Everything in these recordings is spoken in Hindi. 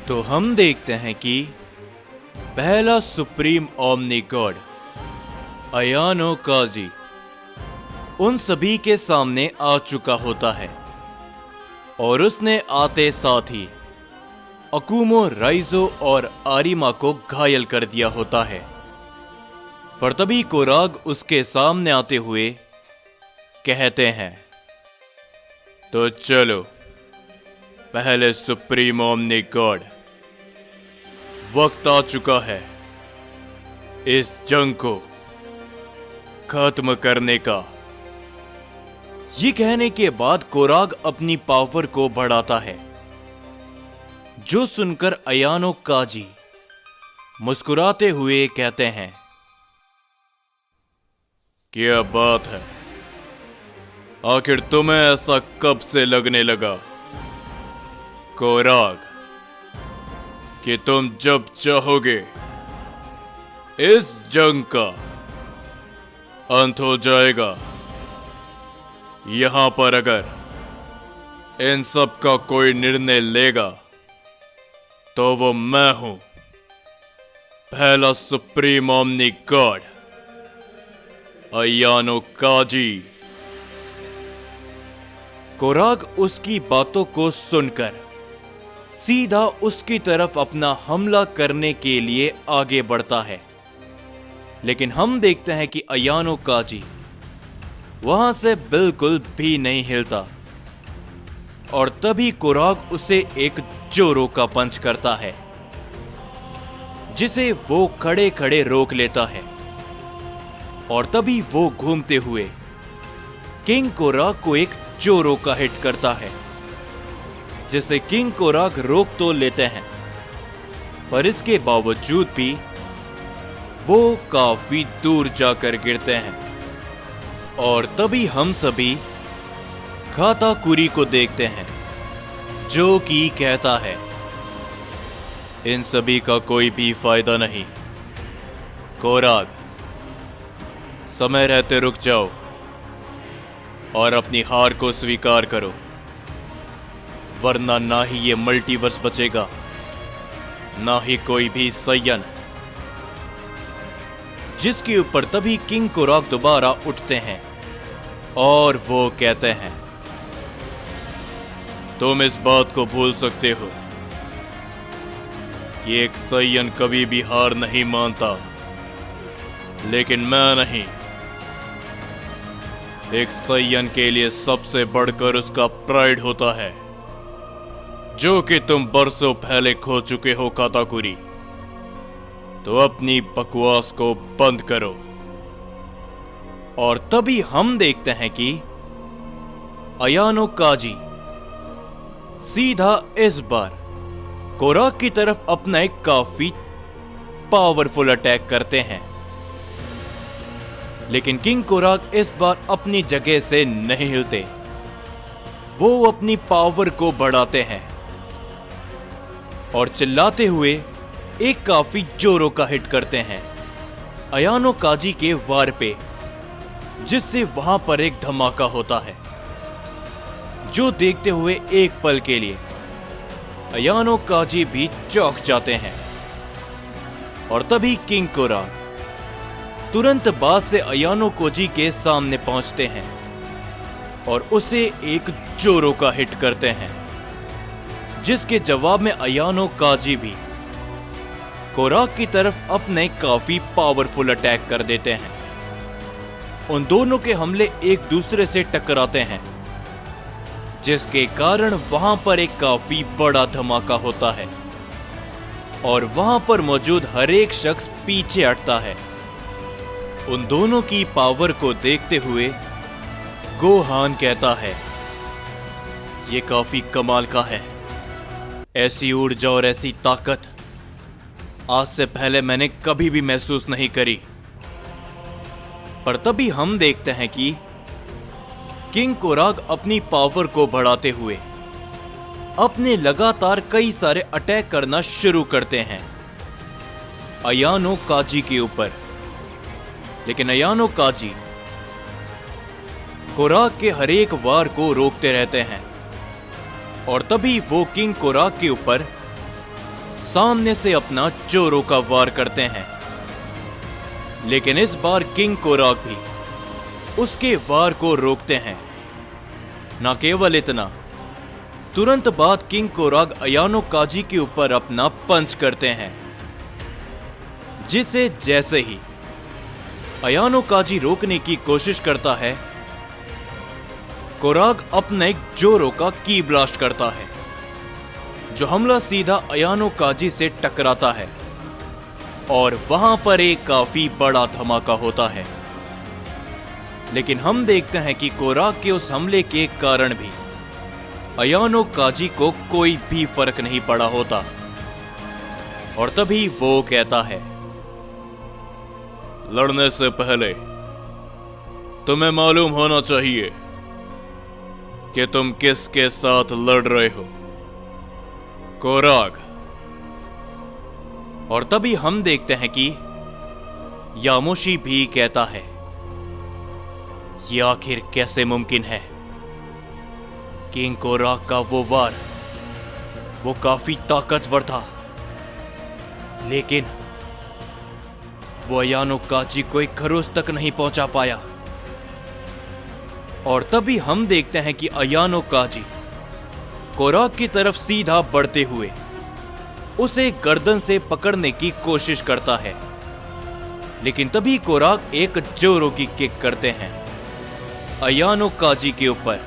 तो हम देखते हैं कि पहला सुप्रीम ओमनी गॉड अयानो काजी उन सभी के सामने आ चुका होता है और उसने आते साथ ही अकुमो, राइजो और आरिमा को घायल कर दिया होता है। पर तभी कोराग उसके सामने आते हुए कहते हैं, तो चलो पहले सुप्रीम ओमनी गॉड, वक्त आ चुका है इस जंग को खत्म करने का। ये कहने के बाद कोराग अपनी पावर को बढ़ाता है, जो सुनकर अयानो काजी मुस्कुराते हुए कहते हैं, क्या बात है, आखिर तुम्हें ऐसा कब से लगने लगा कोराग कि तुम जब चाहोगे इस जंग का अंत हो जाएगा। यहां पर अगर इन सब का कोई निर्णय लेगा तो वो मैं हूं, पहला सुप्रीम ओमनी गॉड अयानो काजी। कोराग उसकी बातों को सुनकर सीधा उसकी तरफ अपना हमला करने के लिए आगे बढ़ता है, लेकिन हम देखते हैं कि अयानो काजी वहां से बिल्कुल भी नहीं हिलता और तभी कोराग उसे एक जोरो का पंच करता है, जिसे वो खड़े खड़े रोक लेता है और तभी वो घूमते हुए किंग कोराग को एक जोरो का हिट करता है, जिसे किंग कोराग रोक तो लेते हैं, पर इसके बावजूद भी वो काफी दूर जाकर गिरते हैं। और तभी हम सभी काताकुरी को देखते हैं, जो कि कहता है, इन सभी का कोई भी फायदा नहीं। कोराग, समय रहते रुक जाओ और अपनी हार को स्वीकार करो, वरना ना ही ये मल्टीवर्स बचेगा, ना ही कोई भी सय्यन। जिसके ऊपर तभी किंग कोराग दोबारा उठते हैं और वो कहते हैं, तुम इस बात को भूल सकते हो कि एक सय्यन कभी भी हार नहीं मानता, लेकिन मैं नहीं। एक सय्यन के लिए सबसे बढ़कर उसका प्राइड होता है, जो कि तुम बरसों पहले खो चुके हो काताकुरी। तो अपनी बकवास को बंद करो। और तभी हम देखते हैं कि अयानो काजी सीधा इस बार कोराग की तरफ अपना एक काफी पावरफुल अटैक करते हैं, लेकिन किंग कोराग इस बार अपनी जगह से नहीं हिलते। वो अपनी पावर को बढ़ाते हैं और चिल्लाते हुए एक काफी जोरों का हिट करते हैं अयानो काजी के वार पे, जिससे वहां पर एक धमाका होता है, जो देखते हुए एक पल के लिए अयानो काजी भी चौंक जाते हैं। और तभी किंग कोराग तुरंत बाद से अयानो काजी के सामने पहुंचते हैं और उसे एक जोरों का हिट करते हैं, जिसके जवाब में अयानो काजी भी कोराग की तरफ अपने काफी पावरफुल अटैक कर देते हैं। उन दोनों के हमले एक दूसरे से टकराते हैं, जिसके कारण वहां पर एक काफी बड़ा धमाका होता है और वहां पर मौजूद हर एक शख्स पीछे हटता है। उन दोनों की पावर को देखते हुए गोहान कहता है, ये काफी कमाल का है, ऐसी ऊर्जा और ऐसी ताकत आज से पहले मैंने कभी भी महसूस नहीं करी। पर तभी हम देखते हैं कि किंग कोराग अपनी पावर को बढ़ाते हुए अपने लगातार कई सारे अटैक करना शुरू करते हैं अयानो काजी के ऊपर, लेकिन अयानो काजी कोराग के हर एक वार को रोकते रहते हैं और तभी वो किंग कोराग के ऊपर सामने से अपना जोरो का वार करते हैं। लेकिन इस बार किंग कोराग भी उसके वार को रोकते हैं। न केवल इतना, तुरंत बाद किंग कोराग अयानो काजी के ऊपर अपना पंच करते हैं, जिसे जैसे ही अयानो काजी रोकने की कोशिश करता है, कोराग अपने जोरो का की ब्लास्ट करता है, जो हमला सीधा अयानो काजी से टकराता है और वहां पर एक काफी बड़ा धमाका होता है। लेकिन हम देखते हैं कि कोराग के उस हमले के कारण भी अयानो काजी को कोई भी फर्क नहीं पड़ा होता। और तभी वो कहता है, लड़ने से पहले तुम्हें मालूम होना चाहिए कि तुम किसके साथ लड़ रहे हो, कोराग। और तभी हम देखते हैं कि यामोशी भी कहता है, यह आखिर कैसे मुमकिन है? किंग कोराग का वो वार वो काफी ताकतवर था, लेकिन वो अयानो काजी को एक खरोच तक नहीं पहुंचा पाया। और तभी हम देखते हैं कि अयानो काजी कोराग की तरफ सीधा बढ़ते हुए उसे गर्दन से पकड़ने की कोशिश करता है। लेकिन तभी कोराग एक जोरो की किक करते हैं अयानो काजी के ऊपर,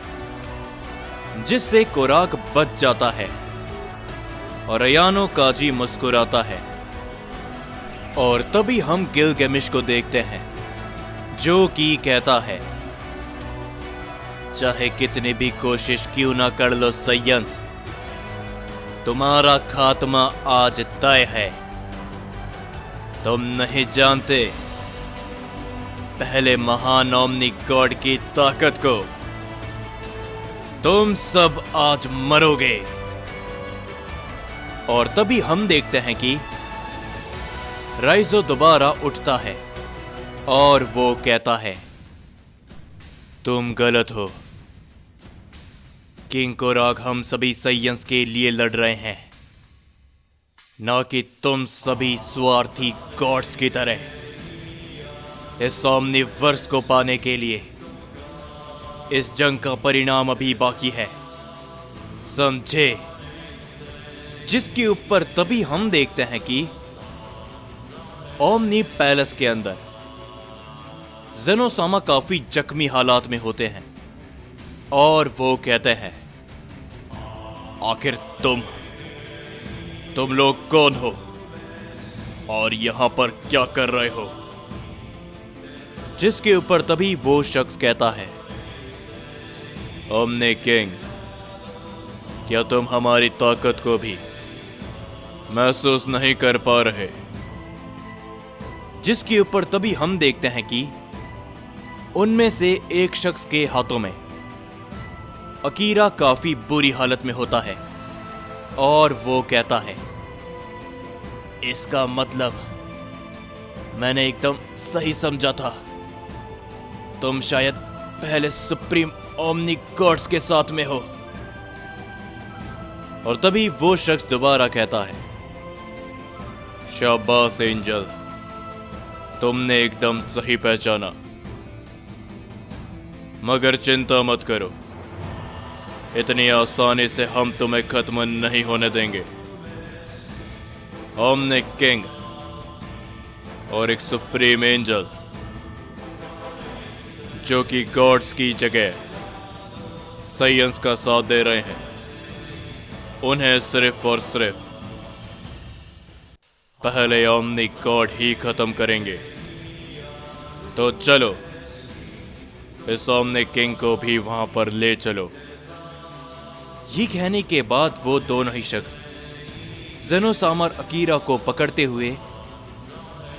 जिससे कोराग बच जाता है और अयानो काजी मुस्कुराता है। और तभी हम गिलगेमिश को देखते हैं, जो कि कहता है, चाहे कितनी भी कोशिश क्यों ना कर लो सयंस, तुम्हारा खात्मा आज तय है। तुम नहीं जानते पहले महान ओमनी गॉड की ताकत को। तुम सब आज मरोगे। और तभी हम देखते हैं कि राइजो दोबारा उठता है और वो कहता है, तुम गलत हो। किंग कोराग हम सभी सयंस के लिए लड़ रहे हैं, ना कि तुम सभी स्वार्थी गॉड्स की तरह। इस ओमनिवर्स को पाने के लिए इस जंग का परिणाम अभी बाकी है, समझे? जिसके ऊपर तभी हम देखते हैं कि ओमनी पैलेस के अंदर जेनोसामा काफी जख्मी हालात में होते हैं और वो कहते हैं, आखिर तुम लोग कौन हो और यहां पर क्या कर रहे हो? जिसके ऊपर तभी वो शख्स कहता है, ओमनी किंग, क्या तुम हमारी ताकत को भी महसूस नहीं कर पा रहे? जिसके ऊपर तभी हम देखते हैं कि उनमें से एक शख्स के हाथों में अकीरा काफी बुरी हालत में होता है और वो कहता है, इसका मतलब मैंने एकदम सही समझा था। तुम शायद पहले सुप्रीम ओमनी गॉड्स के साथ में हो। और तभी वो शख्स दोबारा कहता है, शाबाश एंजल, तुमने एकदम सही पहचाना। मगर चिंता मत करो, इतनी आसानी से हम तुम्हें खत्म नहीं होने देंगे। ओमनी किंग और एक सुप्रीम एंजल जो कि गॉड्स की जगह साइंस का साथ दे रहे हैं, उन्हें सिर्फ और सिर्फ पहले ओमनी गॉड ही खत्म करेंगे। तो चलो इस ओमनी किंग को भी वहां पर ले चलो। ये कहने के बाद वो दोनों ही शख्स जेनोसामा और अकीरा को पकड़ते हुए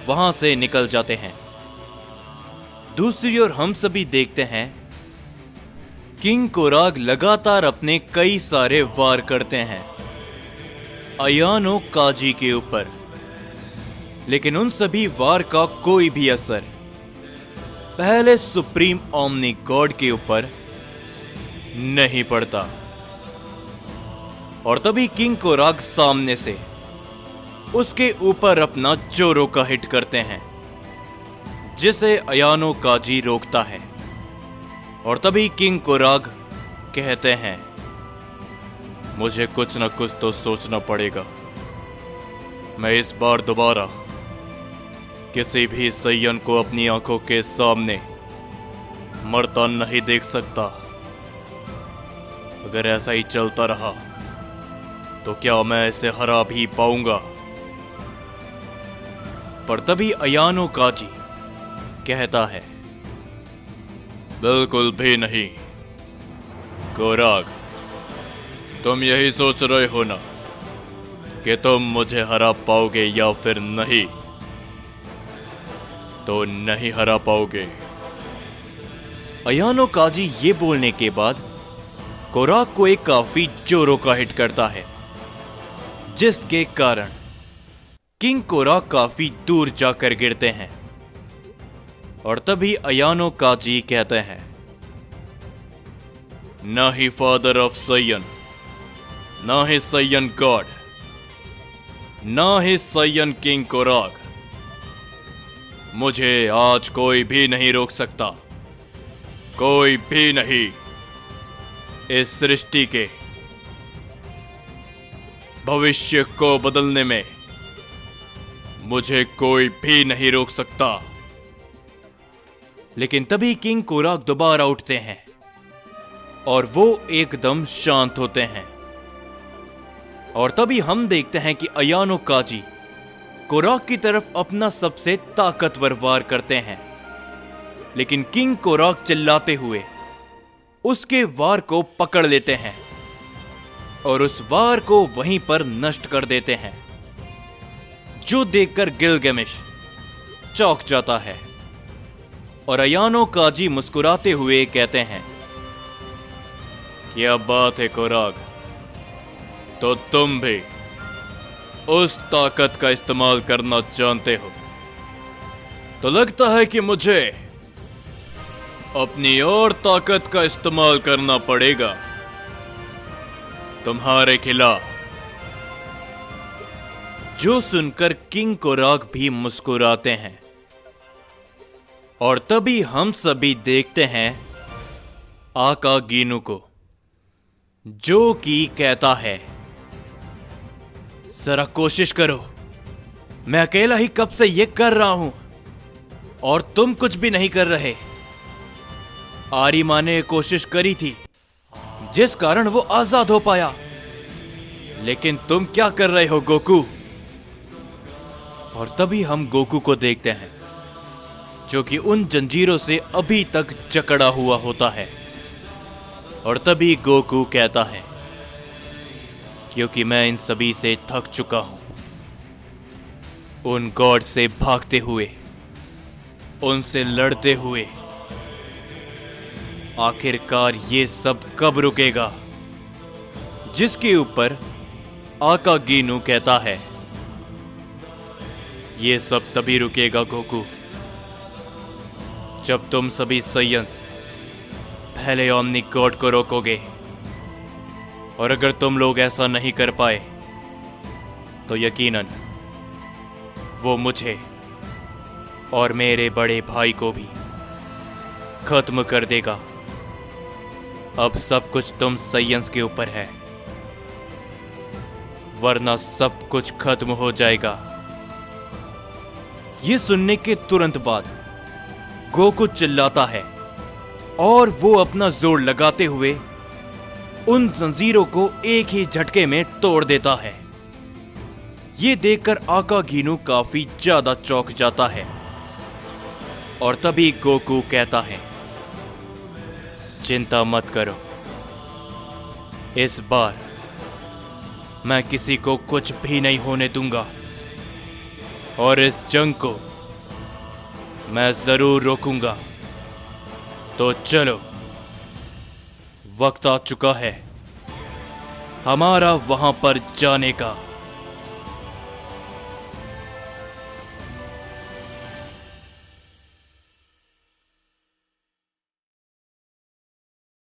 वहां से निकल जाते हैं। दूसरी ओर हम सभी देखते हैं किंग कोराग लगातार अपने कई सारे वार करते हैं अयानो काजी के ऊपर, लेकिन उन सभी वार का कोई भी असर पहले सुप्रीम ओमनी गॉड के ऊपर नहीं पड़ता। और तभी किंग कोराग सामने से उसके ऊपर अपना जोरो का हिट करते हैं, जिसे अयानो काजी रोकता है। और तभी किंग कोराग कहते हैं, मुझे कुछ न कुछ तो सोचना पड़ेगा। मैं इस बार दोबारा किसी भी सैयन को अपनी आंखों के सामने मरता नहीं देख सकता। अगर ऐसा ही चलता रहा तो क्या मैं इसे हरा भी पाऊंगा? पर तभी अयानो काजी कहता है, बिल्कुल भी नहीं कोराग, तुम यही सोच रहे हो ना कि तुम मुझे हरा पाओगे या फिर नहीं? तो नहीं हरा पाओगे। अयानो काजी ये बोलने के बाद कोराग को एक काफी जोरों का हिट करता है, जिसके कारण किंग कोराग काफी दूर जाकर गिरते हैं। और तभी अयानो काजी कहते हैं, ना ही फादर ऑफ सैयन, ना ही सैयन गॉड, ना ही सैयन किंग कोराग, मुझे आज कोई भी नहीं रोक सकता। कोई भी नहीं। इस सृष्टि के भविष्य को बदलने में मुझे कोई भी नहीं रोक सकता। लेकिन तभी किंग कोराग दोबारा उठते हैं और वो एकदम शांत होते हैं। और तभी हम देखते हैं कि अयानो काजी कोराग की तरफ अपना सबसे ताकतवर वार करते हैं, लेकिन किंग कोराग चिल्लाते हुए उसके वार को पकड़ लेते हैं और उस वार को वहीं पर नष्ट कर देते हैं, जो देखकर गिलगेमिश चौंक जाता है। और अयानो काजी मुस्कुराते हुए कहते हैं, क्या बात है कोराग, तो तुम भी उस ताकत का इस्तेमाल करना जानते हो। तो लगता है कि मुझे अपनी और ताकत का इस्तेमाल करना पड़ेगा तुम्हारे खिलाफ। जो सुनकर किंग कोराग भी मुस्कुराते हैं। और तभी हम सभी देखते हैं आका गीनू को, जो कि कहता है, जरा कोशिश करो, मैं अकेला ही कब से ये कर रहा हूं और तुम कुछ भी नहीं कर रहे। आरिमा ने कोशिश करी थी, जिस कारण वो आजाद हो पाया, लेकिन तुम क्या कर रहे हो गोकू? और तभी हम गोकू को देखते हैं, जो कि उन जंजीरों से अभी तक जकड़ा हुआ होता है। और तभी गोकू कहता है, क्योंकि मैं इन सभी से थक चुका हूं, उन गॉड से भागते हुए, उनसे लड़ते हुए। आखिरकार ये सब कब रुकेगा? जिसके ऊपर आका गीनू कहता है, ये सब तभी रुकेगा गोकू, जब तुम सभी सैयन्स पहले ओमनी गॉड को रोकोगे। और अगर तुम लोग ऐसा नहीं कर पाए तो यकीनन वो मुझे और मेरे बड़े भाई को भी खत्म कर देगा। अब सब कुछ तुम सैयन्स के ऊपर है, वरना सब कुछ खत्म हो जाएगा। ये सुनने के तुरंत बाद गोकू चिल्लाता है और वो अपना जोर लगाते हुए उन जंजीरों को एक ही झटके में तोड़ देता है। ये देखकर आका गीनू काफी ज्यादा चौंक जाता है। और तभी गोकू कहता है, चिंता मत करो, इस बार मैं किसी को कुछ भी नहीं होने दूंगा और इस जंग को मैं जरूर रोकूंगा। तो चलो, वक्त आ चुका है हमारा वहां पर जाने का।